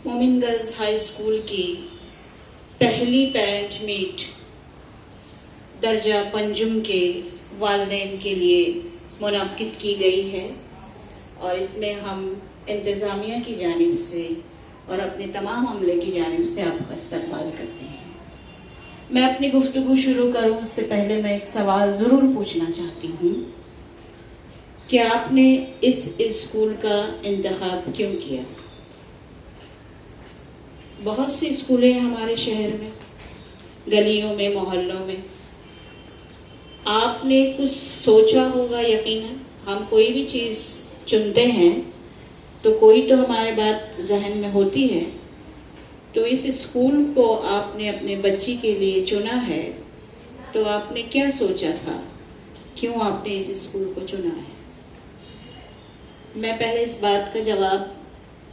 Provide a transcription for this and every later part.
مومن girls high school کی پہلی پیرنٹ میٹ درجہ پنجم کے والدین کے لیے منعقد کی گئی ہے، اور اس میں ہم انتظامیہ کی جانب سے اور اپنے تمام عملے کی جانب سے آپ کا استقبال کرتے ہیں۔ میں اپنی گفتگو شروع کروں اس سے پہلے میں ایک سوال ضرور پوچھنا چاہتی ہوں کہ آپ نے اس اسکول کا انتخاب کیوں کیا؟ بہت سی اسکولیں ہیں ہمارے شہر میں، گلیوں میں، محلوں میں۔ آپ نے کچھ سوچا ہوگا، یقیناً ہم کوئی بھی چیز چنتے ہیں تو کوئی تو ہمارے بات ذہن میں ہوتی ہے۔ تو اس اسکول کو آپ نے اپنے بچی کے لیے چنا ہے تو آپ نے کیا سوچا تھا؟ کیوں آپ نے اس اسکول کو چنا ہے؟ میں پہلے اس بات کا جواب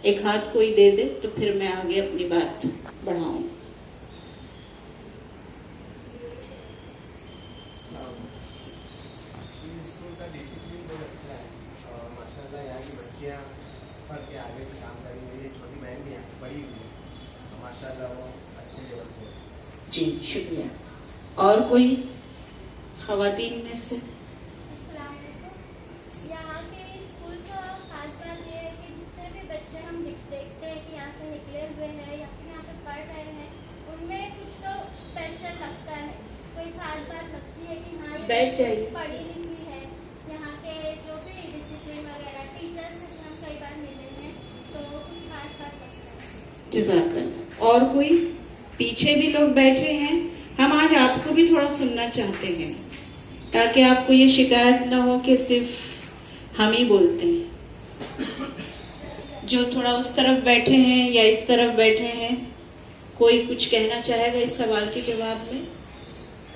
ایک ہاتھ کوئی دے دے تو پھر میں آگے اپنی بات بڑھاؤں۔ جی شکریہ۔ اور کوئی خواتین میں سے؟ السلام علیکم۔ یہاں کے اسکول کا خاص بات یہ ہے کہ جتنے بھی بچے ہم دیکھتے ہیں کہ یہاں سے نکلے ہوئے ہیں یا پھر یہاں پہ پڑھ رہے ہیں، ان میں کچھ تو اسپیشل لگتا ہے، کوئی خاص بات لگتی ہے کہ ہاں یہ پڑھی لکھی ہے۔ یہاں کے جو بھی ڈسپلن وغیرہ ٹیچر سے ہم کئی بار ملے ہیں تو کچھ خاص بات لگتا ہے۔ جزاک اللہ۔ اور کوئی؟ پیچھے بھی لوگ بیٹھے ہیں، ہم آج آپ کو بھی تھوڑا سننا چاہتے ہیں تاکہ آپ کو یہ شکایت نہ ہو کہ صرف ہم ہی بولتے ہیں۔ جو تھوڑا اس طرف بیٹھے ہیں یا اس طرف بیٹھے ہیں، کوئی کچھ کہنا چاہے گا اس سوال کے جواب میں؟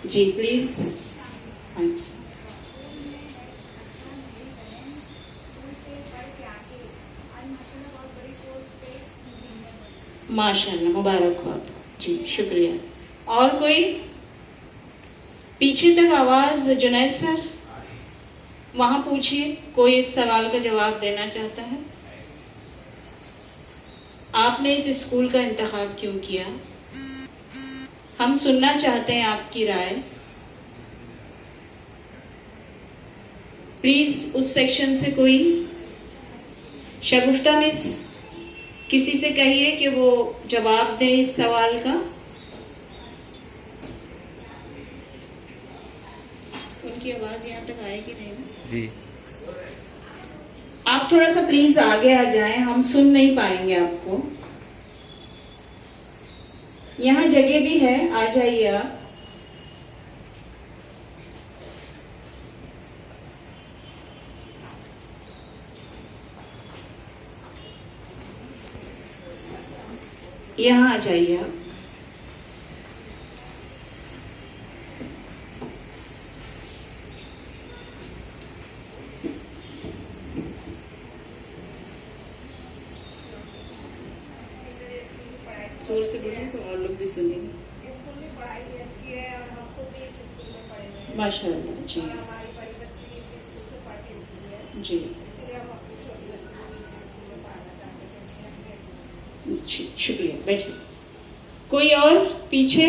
جی پلیز۔ ہاں جی۔ ماشاء اللہ، مبارک ہو آپ۔ جی شکریہ۔ اور کوئی؟ پیچھے تک آواز، جنید سر وہاں پوچھیے، کوئی اس سوال کا جواب دینا چاہتا ہے؟ آپ نے اس اسکول کا انتخاب کیوں کیا؟ ہم سننا چاہتے ہیں آپ کی رائے۔ پلیز اس سیکشن سے کوئی؟ شگفتہ مس، کسی سے کہیے کہ وہ جواب دے اس سوال کا۔ ان کی آواز یہاں تک آئے گی نہیں؟ جی آپ تھوڑا سا پلیز آگے آ جائیں، ہم سن نہیں پائیں گے آپ کو۔ یہاں جگہ بھی ہے، آ جائیے آپ۔ یہاں آ جائیے آپ۔ زور سے بولیں تو اور لوگ بھی سنیں گے۔ اسکول میں پڑھائی بھی اچھی ہے اور ہم خود بھی اس اسکول میں پڑھے ہوئے ہیں۔ ماشاء اللہ۔ جی اور ہماری بڑی بچی بھی اسی اسکول سے پڑھ کے نکلی ہے، جی اس لیے ہم اپنی چھوٹی بچی کو بھی اسی اسکول میں پڑھانا چاہتے ہیں، اس لیے ہم نے ایڈمیشن لیا۔ شکریہ، بیٹھیے۔ کوئی اور پیچھے؟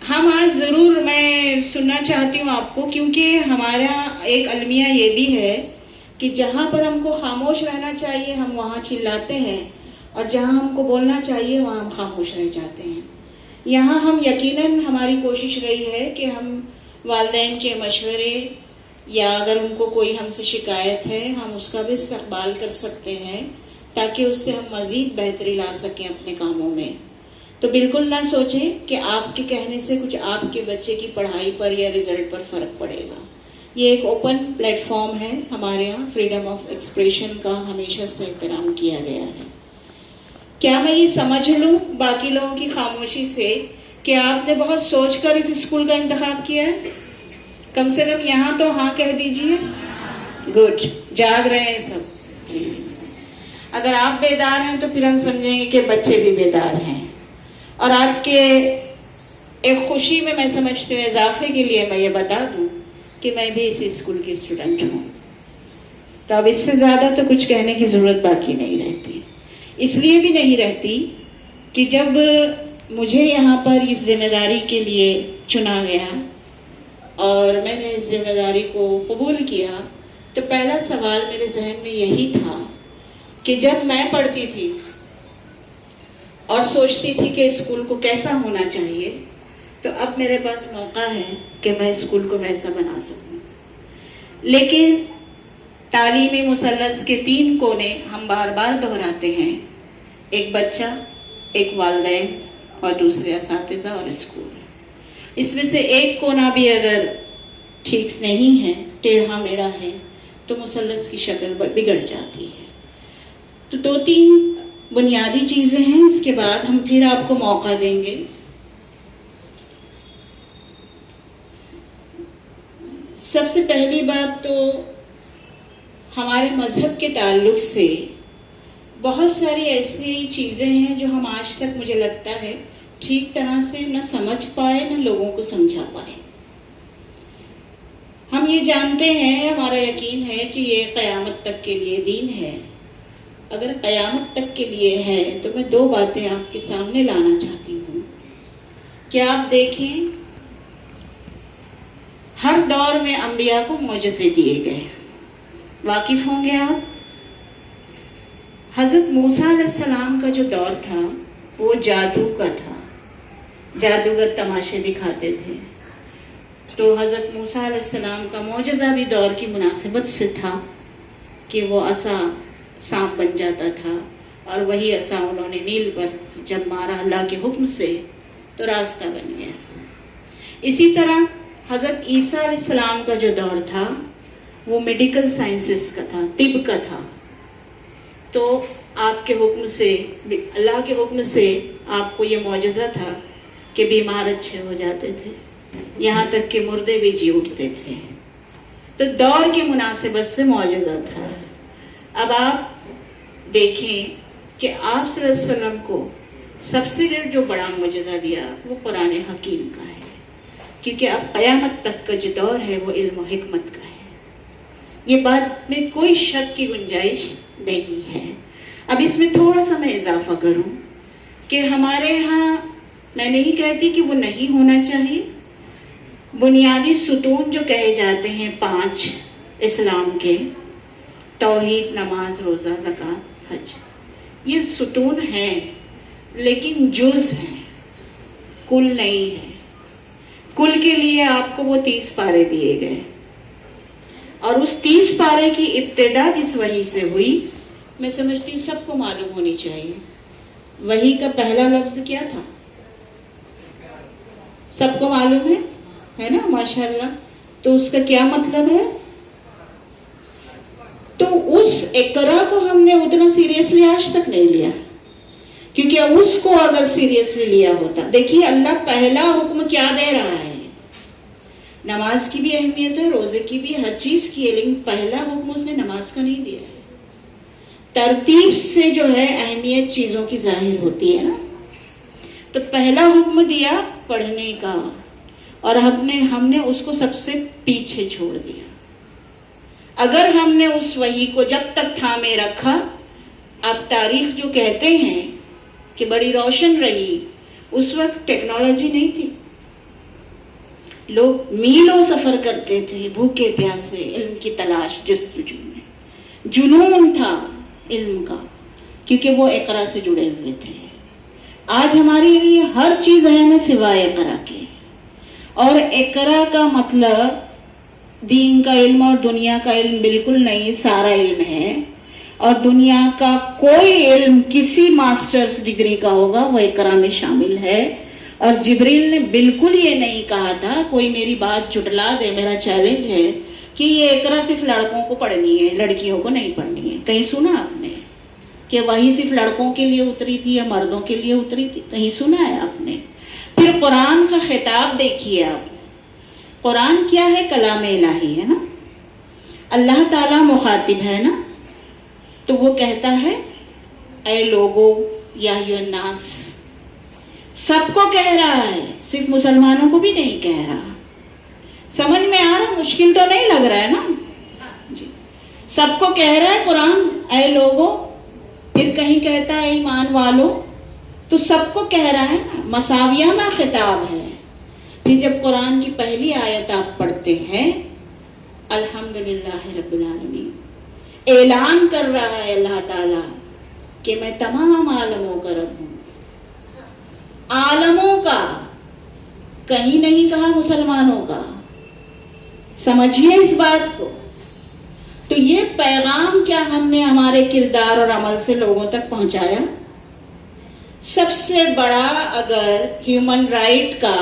ہم آج ضرور، میں سننا چاہتی ہوں آپ کو، کیونکہ ہمارا ایک المیہ یہ بھی ہے کہ جہاں پر ہم کو خاموش رہنا چاہیے ہم وہاں چلاتے ہیں، اور جہاں ہم کو بولنا چاہیے وہاں ہم خاموش رہ جاتے ہیں۔ یہاں ہم یقیناً ہماری کوشش رہی ہے کہ ہم والدین کے مشورے یا اگر ان کو کوئی ہم سے شکایت ہے ہم اس کا بھی استقبال کر سکتے ہیں تاکہ اس سے ہم مزید بہتری لا سکیں اپنے کاموں میں۔ تو بالکل نہ سوچیں کہ آپ کے کہنے سے کچھ آپ کے بچے کی پڑھائی پر یا رزلٹ پر فرق پڑے گا۔ یہ ایک اوپن پلیٹ فارم ہے، ہمارے یہاں فریڈم آف ایکسپریشن کا ہمیشہ سے احترام کیا گیا ہے۔ کیا میں یہ سمجھ لوں باقی لوگوں کی خاموشی سے کہ آپ نے بہت سوچ کر اس اسکول کا انتخاب کیا ہے؟ کم سے کم یہاں تو ہاں کہہ دیجئے۔ گڈ، جاگ رہے ہیں سب۔ جی، اگر آپ بیدار ہیں تو پھر ہم سمجھیں گے کہ بچے بھی بیدار ہیں۔ اور آپ کے ایک خوشی میں سمجھتے ہوں اضافے کے لیے میں یہ بتا دوں کہ میں بھی اسی اسکول کی اسٹوڈنٹ ہوں۔ تو اب اس سے زیادہ تو کچھ کہنے کی ضرورت باقی نہیں رہتی. اس لیے بھی نہیں رہتی کہ جب مجھے یہاں پر اس ذمہ داری کے لیے چنا گیا اور میں نے اس ذمہ داری کو قبول کیا، تو پہلا سوال میرے ذہن میں یہی تھا کہ جب میں پڑھتی تھی اور سوچتی تھی کہ اسکول کو کیسا ہونا چاہیے، تو اب میرے پاس موقع ہے کہ میں اسکول کو ویسا بنا سکوں. لیکن تعلیمی مثلث کے 3 کونے ہم بار بار دہراتے ہیں: ایک بچہ، ایک والدین اور دوسرے اساتذہ اور اسکول. اس میں سے ایک کونا بھی اگر ٹھیک نہیں ہے، ٹیڑھا میڑھا ہے، تو مثلث کی شکل بگڑ جاتی ہے. تو 2-3 بنیادی چیزیں ہیں، اس کے بعد ہم پھر آپ کو موقع دیں گے. سب سے پہلی بات تو ہمارے مذہب کے تعلق سے بہت ساری ایسی چیزیں ہیں جو ہم آج تک مجھے لگتا ہے ٹھیک طرح سے نہ سمجھ پائے نہ لوگوں کو سمجھا پائے. ہم یہ جانتے ہیں، ہمارا یقین ہے کہ یہ قیامت تک کے لیے دین ہے. اگر قیامت تک کے لیے ہے تو میں 2 باتیں آپ کے سامنے لانا چاہتی ہوں کہ آپ دیکھیں، ہر دور میں انبیاء کو معجزے دیے گئے. واقف ہوں گے آپ؟ حضرت موسیٰ علیہ السلام کا جو دور تھا وہ جادو کا تھا. جادوگر تماشے دکھاتے تھے. تو حضرت موسیٰ علیہ السلام کا معجزہ بھی دور کی مناسبت سے تھا کہ وہ عصا سانپ بن جاتا تھا، اور وہی عصا انہوں نے نیل پر جب مارا اللہ کے حکم سے تو راستہ بن گیا. اسی طرح حضرت عیسیٰ علیہ السلام کا جو دور تھا وہ میڈیکل سائنسز کا تھا، طب کا تھا. تو آپ کے حکم سے، اللہ کے حکم سے آپ کو یہ معجزہ تھا کہ بیمار اچھے ہو جاتے تھے، یہاں تک کہ مردے بھی جی اٹھتے تھے. تو دور کی مناسبت سے معجزہ تھا. اب آپ دیکھیں کہ آپ صلی اللہ علیہ وسلم کو سب سے جو بڑا معجزہ دیا وہ قرآن حکیم کا ہے، کیونکہ اب قیامت تک کا جو دور ہے وہ علم و حکمت کا ہے. یہ بات میں کوئی شک کی گنجائش نہیں ہے. اب اس میں تھوڑا سا میں اضافہ کروں کہ ہمارے ہاں، میں نہیں کہتی کہ وہ نہیں ہونا چاہیے، بنیادی ستون جو کہے جاتے ہیں 5 اسلام کے، توحید، نماز، روزہ، زکوٰۃ، حج، یہ ستون ہیں لیکن جز ہیں، کل نہیں ہے. کل کے لیے آپ کو وہ 30 پارے دیے گئے، اور اس 30 پارے کی ابتدا جس وحی سے ہوئی، میں سمجھتی ہوں سب کو معلوم ہونی چاہیے. وحی کا پہلا لفظ کیا تھا؟ سب کو معلوم ہے نا؟ ماشاءاللہ. تو اس کا کیا مطلب ہے؟ تو اس اقرا کو ہم نے اتنا سیریسلی آج تک نہیں لیا، کیونکہ اس کو اگر سیریسلی لیا ہوتا، دیکھیے اللہ پہلا حکم کیا دے رہا ہے. نماز کی بھی اہمیت ہے، روزے کی بھی، ہر چیز کی ہے، لیکن پہلا حکم اس نے نماز کا نہیں دیا ہے. ترتیب سے جو ہے اہمیت چیزوں کی ظاہر ہوتی ہے نا. تو پہلا حکم دیا پڑھنے کا، اور ہم نے اس کو سب سے پیچھے چھوڑ دیا. اگر ہم نے اس وحی کو جب تک تھامے رکھا، اب تاریخ جو کہتے ہیں کہ بڑی روشن رہی، اس وقت ٹیکنالوجی نہیں تھی، لوگ میلوں سفر کرتے تھے بھوکے پیاسے علم کی تلاش جستجو میں. جنون تھا علم کا، کیونکہ وہ اقرا سے جڑے ہوئے تھے. آج ہمارے لیے ہر چیز ہے نا سوائے اقرا کے. اور اقرا کا مطلب دین کا علم اور دنیا کا علم بالکل نہیں، سارا علم ہے. اور دنیا کا کوئی علم کسی ماسٹرز ڈگری کا ہوگا وہ اقرا میں شامل ہے. اور جبریل نے بالکل یہ نہیں کہا تھا، کوئی میری بات جھٹلا دے، میرا چیلنج ہے کہ یہ اقرا صرف لڑکوں کو پڑھنی ہے، لڑکیوں کو نہیں پڑھنی ہے. کہیں سنا آپ نے کہ وہی صرف لڑکوں کے لیے اتری تھی یا مردوں کے لیے اتری تھی؟ کہیں سنا ہے آپ نے؟ پھر قرآن کا خطاب دیکھیے آپ. قرآن کیا ہے؟ کلام الہی ہے نا، اللہ تعالیٰ مخاطب ہے نا. تو وہ کہتا ہے اے لوگو یا ایھا الناس، سب کو کہہ رہا ہے، صرف مسلمانوں کو بھی نہیں کہہ رہا. سمجھ میں آ رہا؟ مشکل تو نہیں لگ رہا ہے نا جی؟ سب کو کہہ رہا ہے قرآن اے لوگوں، پھر کہیں کہتا ہے ایمان والو، تو سب کو کہہ رہا ہے نا، مساویانہ خطاب ہے۔ پھر جب قرآن کی پہلی آیت آپ پڑھتے ہیں الحمدللہ رب العالمین، اعلان کر رہا ہے اللہ تعالیٰ کہ میں تمام عالموں کا رب ہوں، عالموں کا، کہیں نہیں کہا مسلمانوں کا۔ سمجھیے اس بات کو۔ تو یہ پیغام کیا ہم نے ہمارے کردار اور عمل سے لوگوں تک پہنچایا؟ سب سے بڑا اگر ہیومن رائٹ کا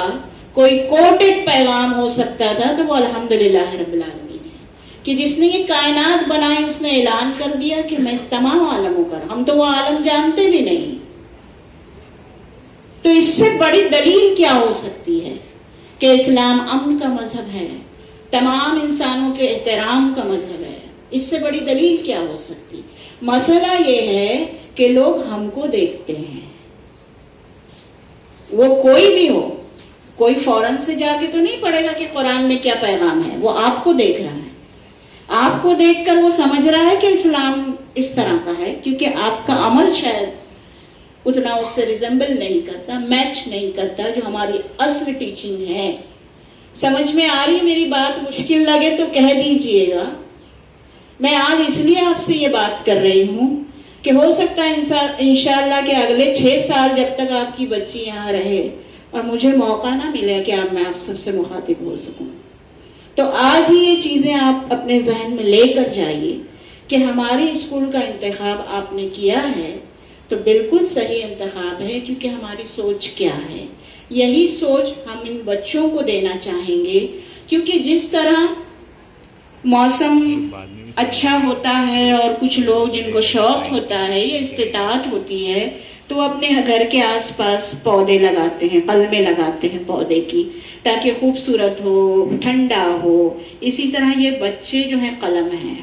کوئی کوٹڈ پیغام ہو سکتا تھا تو وہ الحمدللہ رب العالمین ہے، کہ جس نے یہ کائنات بنائی اس نے اعلان کر دیا کہ میں تمام عالموں کا، ہم تو وہ عالم جانتے بھی نہیں۔ تو اس سے بڑی دلیل کیا ہو سکتی ہے کہ اسلام امن کا مذہب ہے، تمام انسانوں کے احترام کا مذہب ہے؟ اس سے بڑی دلیل کیا ہو سکتی؟ مسئلہ یہ ہے کہ لوگ ہم کو دیکھتے ہیں، وہ کوئی بھی ہو، کوئی فوراً سے جا کے تو نہیں پڑھے گا کہ قرآن میں کیا پیغام ہے، وہ آپ کو دیکھ رہا ہے، آپ کو دیکھ کر وہ سمجھ رہا ہے کہ اسلام اس طرح کا ہے، کیونکہ آپ کا عمل شاید اتنا اس سے ریزمبل نہیں کرتا، میچ نہیں کرتا جو ہماری اصل ٹیچنگ ہے۔ سمجھ میں آ رہی میری بات؟ مشکل لگے تو کہہ دیجئے گا۔ میں آج اس لیے آپ سے یہ بات کر رہی ہوں کہ ہو سکتا ہے انشاءاللہ کہ اگلے 6 سال جب تک آپ کی بچی یہاں رہے اور مجھے موقع نہ ملے کہ میں آپ سب سے مخاطب ہو سکوں، تو آج ہی یہ چیزیں آپ اپنے ذہن میں لے کر جائیے کہ ہماری اسکول کا انتخاب آپ نے کیا ہے تو بالکل صحیح انتخاب ہے، کیونکہ ہماری سوچ کیا ہے، یہی سوچ ہم ان بچوں کو دینا چاہیں گے۔ کیونکہ جس طرح موسم اچھا ہوتا ہے اور کچھ لوگ جن کو شوق ہوتا ہے یا استطاعت ہوتی ہے تو اپنے گھر کے آس پاس پودے لگاتے ہیں، قلمیں لگاتے ہیں پودے کی، تاکہ خوبصورت ہو، ٹھنڈا ہو۔ اسی طرح یہ بچے جو ہیں قلم ہیں،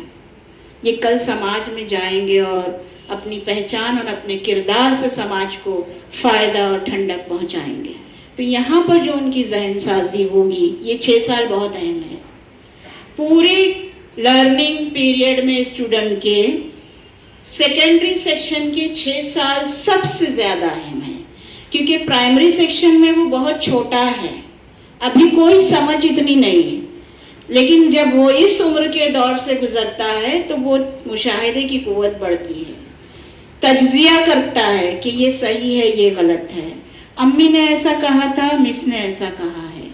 یہ کل سماج میں جائیں گے اور اپنی پہچان اور اپنے کردار سے سماج کو فائدہ اور ٹھنڈک پہنچائیں گے۔ تو یہاں پر جو ان کی ذہن سازی ہوگی، یہ 6 سال بہت اہم ہے۔ پوری لرننگ پیریڈ میں اسٹوڈنٹ کے سیکنڈری سیکشن کے 6 سال سب سے زیادہ اہم ہے، کیونکہ پرائمری سیکشن میں وہ بہت چھوٹا ہے، ابھی کوئی سمجھ اتنی نہیں ہے، لیکن جب وہ اس عمر کے دور سے گزرتا ہے تو وہ مشاہدے کی قوت بڑھتی ہے، تجزیہ کرتا ہے کہ یہ صحیح ہے، یہ غلط ہے، امی نے ایسا کہا تھا، مس نے ایسا کہا ہے،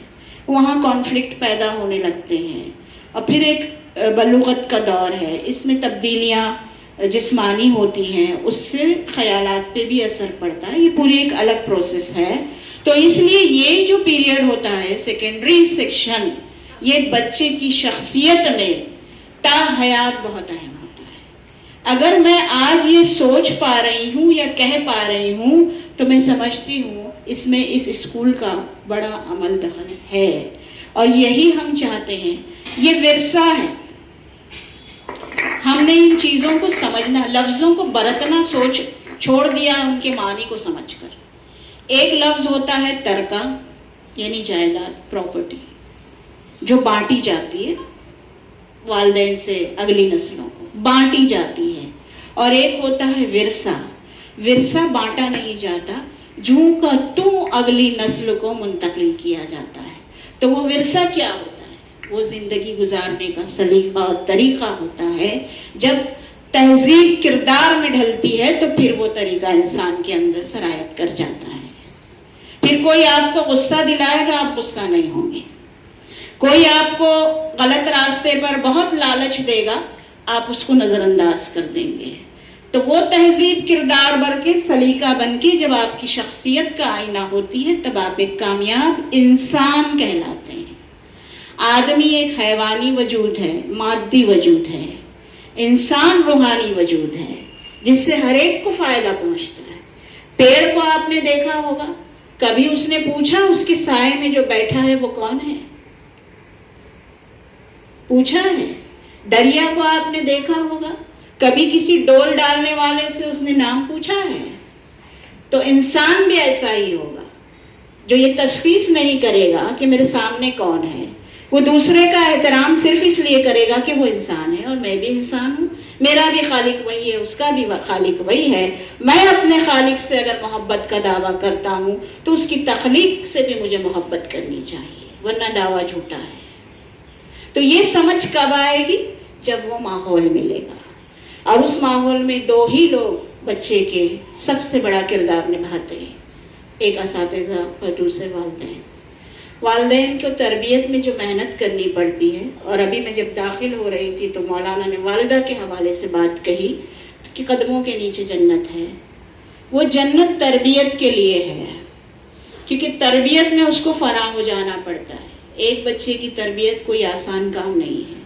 وہاں کانفلکٹ پیدا ہونے لگتے ہیں۔ اور پھر ایک بلوغت کا دور ہے، اس میں تبدیلیاں جسمانی ہوتی ہیں، اس سے خیالات پہ بھی اثر پڑتا ہے، یہ پوری ایک الگ پروسیس ہے۔ تو اس لیے یہ جو پیریڈ ہوتا ہے سیکنڈری سیکشن، یہ بچے کی شخصیت میں تا حیات بہت اہم ہوتا ہے۔ اگر میں آج یہ سوچ پا رہی ہوں یا کہہ پا رہی ہوں تو میں سمجھتی ہوں اس میں اس اسکول کا بڑا عمل دخل ہے، اور یہی ہم چاہتے ہیں۔ یہ ورثہ ہے، ہم نے ان چیزوں کو سمجھنا، لفظوں کو برتنا سوچ چھوڑ دیا ان کے معنی کو سمجھ کر۔ ایک لفظ ہوتا ہے ترکہ، یعنی جائیداد، پراپرٹی، جو بانٹی جاتی ہے والدین سے اگلی نسلوں کو بانٹی جاتی ہے، اور ایک ہوتا ہے ورثہ۔ ورثہ بانٹا نہیں جاتا، جوں کا توں اگلی نسل کو منتقل کیا جاتا ہے۔ تو وہ ورثہ کیا ہوتا ہے؟ وہ زندگی گزارنے کا سلیقہ اور طریقہ ہوتا ہے۔ جب تہذیب کردار میں ڈھلتی ہے تو پھر وہ طریقہ انسان کے اندر سرایت کر جاتا ہے۔ پھر کوئی آپ کو غصہ دلائے گا، آپ غصہ نہیں ہوں گے۔ کوئی آپ کو غلط راستے پر بہت لالچ دے گا، آپ اس کو نظر انداز کر دیں گے۔ تو وہ تہذیب کردار بن کے، سلیقہ بن کے جب آپ کی شخصیت کا آئینہ ہوتی ہے، تب آپ ایک کامیاب انسان کہلاتے ہیں۔ آدمی ایک حیوانی وجود ہے، مادی وجود ہے، انسان روحانی وجود ہے جس سے ہر ایک کو فائدہ پہنچتا ہے۔ پیڑ کو آپ نے دیکھا ہوگا، کبھی اس نے پوچھا اس کے سائے میں جو بیٹھا ہے وہ کون ہے؟ پوچھا ہے؟ دریا کو آپ نے دیکھا ہوگا، کبھی کسی ڈول ڈالنے والے سے اس نے نام پوچھا ہے؟ تو انسان بھی ایسا ہی ہوگا جو یہ تشخیص نہیں کرے گا کہ میرے سامنے کون ہے، وہ دوسرے کا احترام صرف اس لیے کرے گا کہ وہ انسان ہے اور میں بھی انسان ہوں، میرا بھی خالق وہی ہے، اس کا بھی خالق وہی ہے. میں اپنے خالق سے اگر محبت کا دعویٰ کرتا ہوں تو اس کی تخلیق سے بھی مجھے محبت کرنی چاہیے، ورنہ دعویٰ جھوٹا ہے. تو یہ سمجھ کب آئے گی؟ جب وہ ماحول ملے گا، اور اس ماحول میں دو ہی لوگ بچے کے سب سے بڑا کردار نبھاتے ہیں، ایک اساتذہ اور دوسرے والدین. والدین کو تربیت میں جو محنت کرنی پڑتی ہے، اور ابھی میں جب داخل ہو رہی تھی تو مولانا نے والدہ کے حوالے سے بات کہی کہ قدموں کے نیچے جنت ہے. وہ جنت تربیت کے لیے ہے، کیونکہ تربیت میں اس کو فنا ہو جانا پڑتا ہے. ایک بچے کی تربیت کوئی آسان کام نہیں ہے،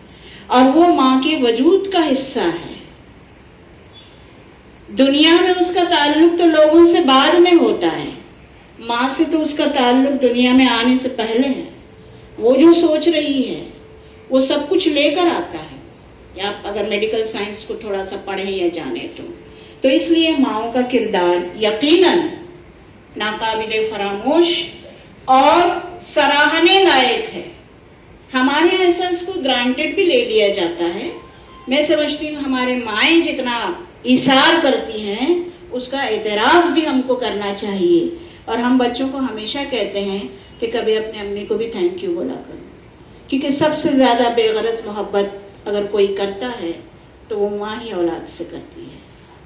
اور وہ ماں کے وجود کا حصہ ہے. دنیا میں اس کا تعلق تو لوگوں سے بعد میں ہوتا ہے، ماں سے تو اس کا تعلق دنیا میں آنے سے پہلے ہے. وہ جو سوچ رہی ہے وہ سب کچھ لے کر آتا ہے، یا آپ اگر میڈیکل سائنس کو تھوڑا سا پڑھیں یا جانیں تو اس لیے ماؤں کا کردار یقیناً ناقابل فراموش اور سراہنے لائق ہے. ہمارے ایسا اس کو گرانٹیڈ بھی لے لیا جاتا ہے. میں سمجھتی ہوں ہمارے مائیں جتنا ایثار کرتی ہیں اس کا اعتراف بھی ہم کو کرنا چاہیے. اور ہم بچوں کو ہمیشہ کہتے ہیں کہ کبھی اپنے امی کو بھی تھینک یو بولا کرو، کیونکہ سب سے زیادہ بے غرض محبت اگر کوئی کرتا ہے تو وہ ماں ہی اولاد سے کرتی ہے.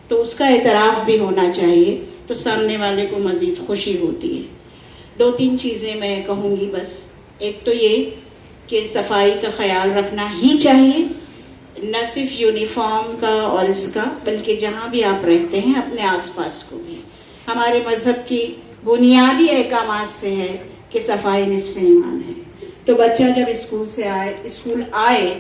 تو اس کا اعتراف بھی ہونا چاہیے، تو سامنے والے کو مزید خوشی ہوتی ہے. 2-3 چیزیں میں کہوں گی بس. ایک تو یہ کہ صفائی کا خیال رکھنا ہی چاہیے، نہ صرف یونیفارم کا اور اس کا، بلکہ جہاں بھی آپ رہتے ہیں اپنے آس پاس کو بھی. ہمارے مذہب کی بنیادی احکامات سے ہے کہ صفائی نصف ایمان ہے. تو بچہ جب اسکول آئے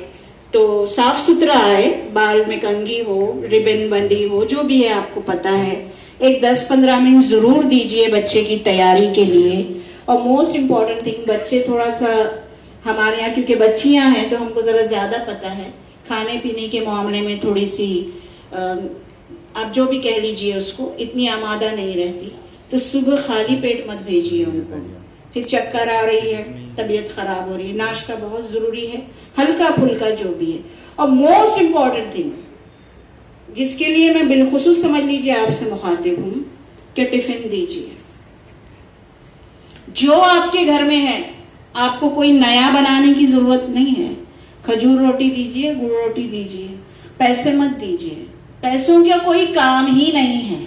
تو صاف ستھرا آئے، بال میں کنگھی ہو، ربن بندی ہو، جو بھی ہے آپ کو پتا ہے. ایک 10-15 منٹ ضرور دیجئے بچے کی تیاری کے لیے. اور موسٹ امپورٹنٹ تھنگ، بچے تھوڑا سا ہمارے یہاں کیونکہ بچیاں ہیں تو ہم کو ذرا زیادہ پتا ہے، کھانے پینے کے معاملے میں تھوڑی سی آپ جو بھی کہہ لیجئے اس کو اتنی آمادہ نہیں رہتی. تو صبح خالی پیٹ مت بھیجیے ان کو، پھر چکر آ رہی ہے، طبیعت خراب ہو رہی ہے. ناشتہ بہت ضروری ہے، ہلکا پھلکا جو بھی ہے. اور موسٹ امپورٹنٹ تھنگ جس کے لیے میں بالخصوص سمجھ لیجیے آپ سے مخاطب ہوں کہ ٹفن دیجیے. جو آپ کے گھر میں ہے آپ کو کوئی نیا بنانے کی ضرورت نہیں ہے. کھجور روٹی دیجیے، گڑ روٹی دیجیے، پیسے مت دیجیے. پیسوں کا کوئی کام ہی نہیں ہے.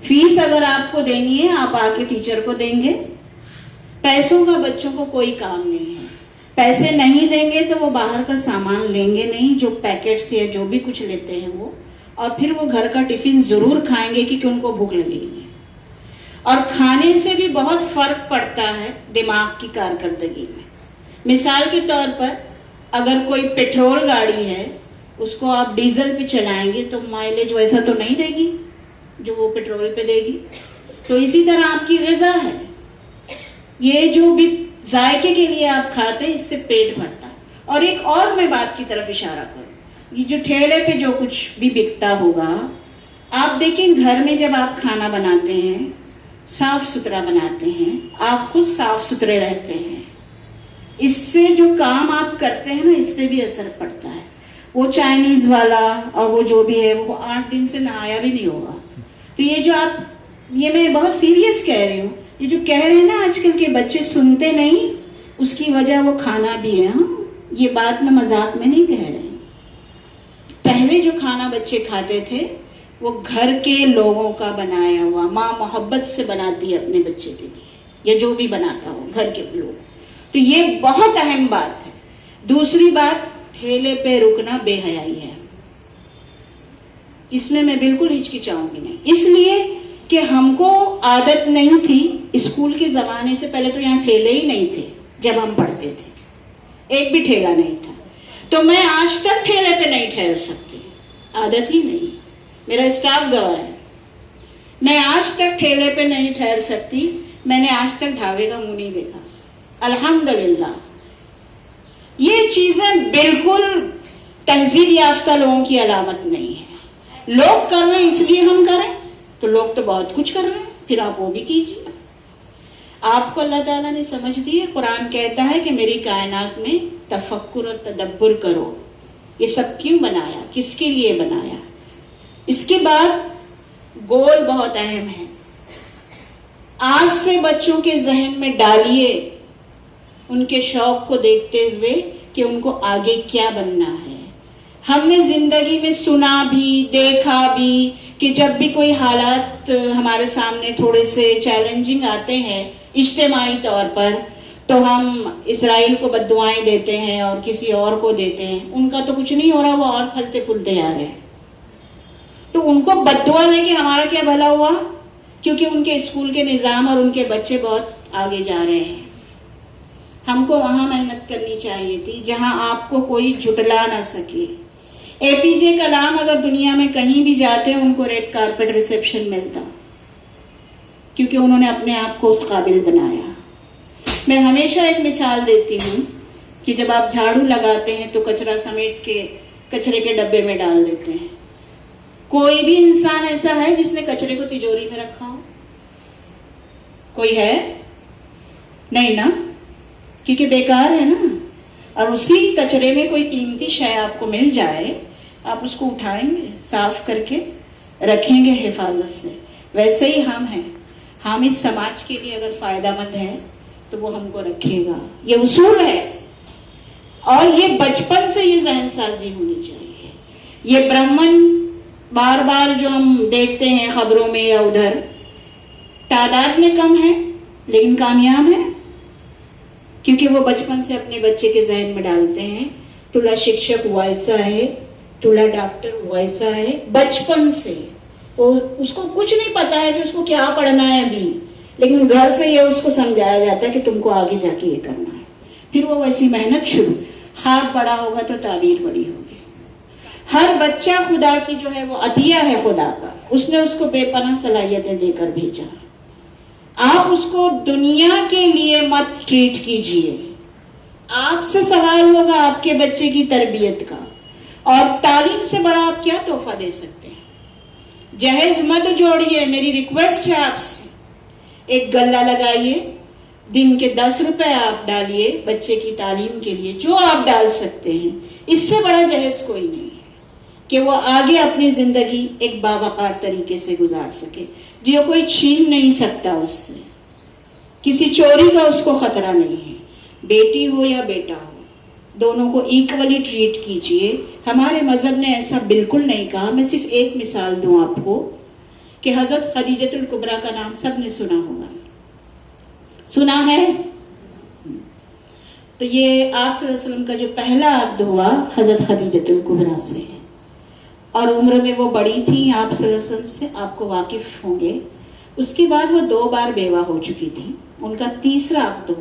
فیس اگر آپ کو دینی ہے آپ آ کے ٹیچر کو دیں گے. پیسوں کا بچوں کو کوئی کام نہیں ہے. پیسے نہیں دیں گے تو وہ باہر کا سامان لیں گے نہیں، جو پیکٹس یا جو بھی کچھ لیتے ہیں وہ، اور پھر وہ گھر کا ٹفن ضرور کھائیں گے کیونکہ ان کو بھوک لگے گی. اور کھانے سے بھی بہت فرق پڑتا ہے دماغ کی کارکردگی میں. مثال کے طور پر اگر کوئی پیٹرول گاڑی ہے اس کو آپ ڈیزل پہ چلائیں گے تو مائلیج ویسا تو نہیں دے گی جو وہ پیٹرول پہ دے گی. تو اسی طرح آپ کی غذا ہے، یہ جو بھی ذائقے کے لیے آپ کھاتے ہیں اس سے پیٹ بھرتا ہے. اور ایک اور میں بات کی طرف اشارہ کروں، یہ جو ٹھیلے پہ جو کچھ بھی بکتا ہوگا، آپ دیکھیں گھر میں جب آپ کھانا بناتے ہیں صاف ستھرا بناتے ہیں، آپ خود صاف ستھرے رہتے ہیں، اس سے جو کام آپ کرتے ہیں نا اس پہ بھی اثر پڑتا ہے. وہ چائنیز والا اور وہ جو بھی ہے وہ 8 دن سے نہایا بھی نہیں ہوگا. تو یہ جو آپ، یہ میں بہت سیریس کہہ رہی ہوں، یہ جو کہہ رہے ہیں نا آج کل کے بچے سنتے نہیں، اس کی وجہ وہ کھانا بھی ہے. یہ بات میں مذاق میں نہیں کہہ رہے. پہلے جو کھانا بچے کھاتے تھے وہ گھر کے لوگوں کا بنایا ہوا، ماں محبت سے بناتی ہے اپنے بچے کے لیے یا جو بھی بناتا ہو گھر کے لوگ. تو یہ بہت اہم بات ہے. دوسری بات، ٹھیلے پہ رکنا بے حیائی ہے. اس میں بالکل ہچکچاؤں گی نہیں، اس لیے کہ ہم کو عادت نہیں تھی. اسکول کے زمانے سے پہلے تو یہاں ٹھیلے ہی نہیں تھے جب ہم پڑھتے تھے، ایک بھی ٹھیلا نہیں تھا. تو میں آج تک ٹھیلے پہ نہیں ٹھہر سکتی، عادت ہی نہیں. میرا اسٹاف گواہ ہے، میں آج تک ٹھیلے پہ نہیں ٹھہر سکتی. میں نے آج تک ڈھابے کا منہ نہیں دیکھا، الحمدللہ. یہ چیزیں بالکل تہذیب یافتہ لوگوں کی علامت نہیں ہے. لوگ کر رہے ہیں اس لیے ہم کریں، تو لوگ تو بہت کچھ کر رہے ہیں، پھر آپ وہ بھی کیجیے. آپ کو اللہ تعالیٰ نے سمجھ دی ہے. قرآن کہتا ہے کہ میری کائنات میں تفکر اور تدبر کرو. یہ سب کیوں بنایا, کس کے لیے بنایا. اس کے بعد گول بہت اہم ہے. آج سے بچوں کے ذہن میں ڈالیے ان کے شوق کو دیکھتے ہوئے کہ ان کو آگے کیا بننا ہے. ہم نے زندگی میں سنا بھی دیکھا بھی کہ جب بھی کوئی حالات ہمارے سامنے تھوڑے سے چیلنجنگ آتے ہیں اجتماعی طور پر, تو ہم اسرائیل کو بد دعائیں دیتے ہیں اور کسی اور کو دیتے ہیں. ان کا تو کچھ نہیں ہو رہا, وہ اور پھلتے پھولتے آ رہے ہیں. تو ان کو بد دعا دے کے ہمارا کیا بھلا ہوا, کیونکہ ان کے اسکول کے نظام اور ان کے بچے بہت آگے جا رہے ہیں. ہم کو وہاں محنت کرنی چاہیے تھی جہاں آپ کو کوئی جھٹلا نہ سکے. اے پی جے کلام اگر دنیا میں کہیں بھی جاتے ان کو ریڈ کارپٹ ریسیپشن ملتا, کیونکہ انہوں نے اپنے آپ کو اس قابل بنایا. میں ہمیشہ ایک مثال دیتی ہوں کہ جب آپ جھاڑو لگاتے ہیں تو کچرا سمیٹ کے کچرے کے ڈبے میں ڈال دیتے ہیں. کوئی بھی انسان ایسا ہے جس نے کچرے کو تجوری میں رکھا ہو؟ کوئی ہے نہیں نا, کیونکہ بیکار ہے نا. اور اسی کچرے میں کوئی قیمتی شے آپ کو مل جائے, آپ اس کو اٹھائیں گے, صاف کر کے رکھیں گے حفاظت سے. ویسے ہی ہم ہیں, ہم اس سماج کے لیے اگر فائدہ مند ہیں تو وہ ہم کو رکھے گا. یہ اصول ہے اور یہ بچپن سے یہ ذہن سازی ہونی چاہیے. یہ برہمن بار بار جو ہم دیکھتے ہیں خبروں میں یا ادھر, تعداد میں کم ہے لیکن کامیاب ہے, کیونکہ وہ بچپن سے اپنے بچے کے ذہن میں ڈالتے ہیں تلا شکشک ہوا ایسا ہے, تلا ڈاکٹر ہوا ایسا ہے. بچپن سے اس کو کچھ نہیں پتا ہے کہ اس کو کیا پڑھنا ہے ابھی, لیکن گھر سے یہ اس کو سمجھایا جاتا ہے کہ تم کو آگے جا کے یہ کرنا ہے. پھر وہ ویسی محنت شروع, خواب بڑا ہوگا تو تعبیر بڑی ہوگی. ہر بچہ خدا کی جو ہے وہ عطیہ ہے خدا کا, اس نے اس کو بے پناہ صلاحیتیں دے کر بھیجا. آپ اس کو دنیا کے لیے مت ٹریٹ کیجئے. آپ سے سوال ہوگا آپ کے بچے کی تربیت کا, اور تعلیم سے بڑا آپ کیا تحفہ دے سکتے ہیں. جہیز مت جوڑیے, میری ریکویسٹ ہے آپ سے. ایک گلہ لگائیے, دن کے 10 روپے آپ ڈالیے بچے کی تعلیم کے لیے, جو آپ ڈال سکتے ہیں. اس سے بڑا جہیز کوئی نہیں ہے کہ وہ آگے اپنی زندگی ایک باوقار طریقے سے گزار سکے, جو کوئی چھین نہیں سکتا اس سے. کسی چوری کا اس کو خطرہ نہیں ہے. بیٹی ہو یا بیٹا ہو, دونوں کو ایکولی ٹریٹ کیجئے. ہمارے مذہب نے ایسا بالکل نہیں کہا. میں صرف ایک مثال دوں آپ کو کہ حضرت خدیجۃ الکبریٰ کا نام سب نے سنا ہوگا, سنا ہے؟ تو یہ آپ صلی اللہ علیہ وسلم کا جو پہلا عقد ہوا حضرت خدیجۃ الکبریٰ سے, اور عمر میں وہ بڑی تھی آپ صلی اللہ علیہ وسلم سے, آپ کو واقف ہوں گے. اس کے بعد وہ 2 بار بیوہ ہو چکی تھی. ان کا تیسرا عقد ہوا.